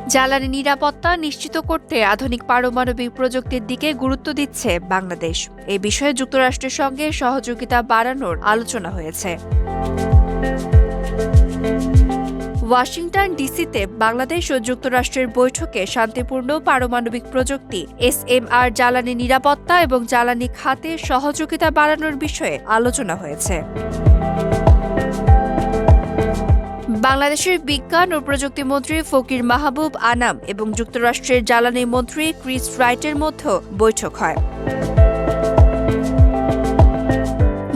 জ্বালানি নিরাপত্তা নিশ্চিত করতে আধুনিক পারমাণবিক প্রযুক্তির দিকে গুরুত্ব দিচ্ছে বাংলাদেশ। এ বিষয়ে যুক্তরাষ্ট্রের সঙ্গে সহযোগিতা বাড়ানোর আলোচনা হয়েছে। ওয়াশিংটন ডিসিতে বাংলাদেশ ও যুক্তরাষ্ট্রের বৈঠকে শান্তিপূর্ণ পারমাণবিক প্রযুক্তি, SMR, জ্বালানি নিরাপত্তা এবং জ্বালানি খাতে সহযোগিতা বাড়ানোর বিষয়ে আলোচনা হয়েছে। বাংলাদেশের বিজ্ঞান ও প্রযুক্তি মন্ত্রী ফকির মাহবুব আনাম এবং যুক্তরাষ্ট্রের জ্বালানি মন্ত্রী ক্রিস রাইটের মধ্যে বৈঠক হয়।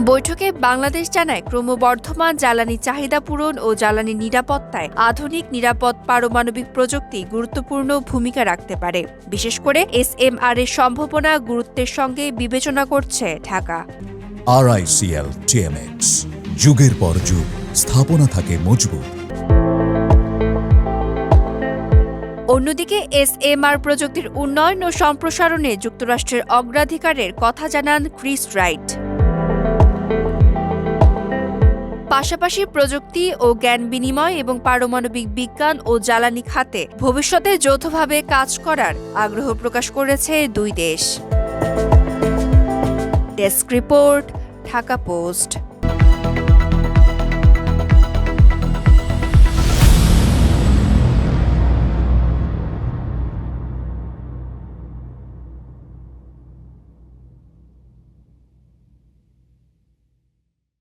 বৈঠকে বাংলাদেশ জানায়, ক্রমবর্ধমান জ্বালানি চাহিদা পূরণ ও জ্বালানি নিরাপত্তায় আধুনিক নিরাপদ পারমাণবিক প্রযুক্তি গুরুত্বপূর্ণ ভূমিকা রাখতে পারে। বিশেষ করে SMR এর সম্ভাবনা গুরুত্বের সঙ্গে বিবেচনা করছে ঢাকা। RICL TMX, যুগের পর যুগ স্থাপনা থাকে মজবুত। অন্যদিকে SMR প্রযুক্তির উন্নয়ন ও সম্প্রসারণে যুক্তরাষ্ট্রের অগ্রাধিকারের কথা জানান ক্রিস রাইট। পাশাপাশি প্রযুক্তি ও জ্ঞান বিনিময় এবং পারমাণবিক বিজ্ঞান ও জ্বালানি খাতে ভবিষ্যতে যৌথভাবে কাজ করার আগ্রহ প্রকাশ করেছে দুই দেশ। Desk report, Dhaka post.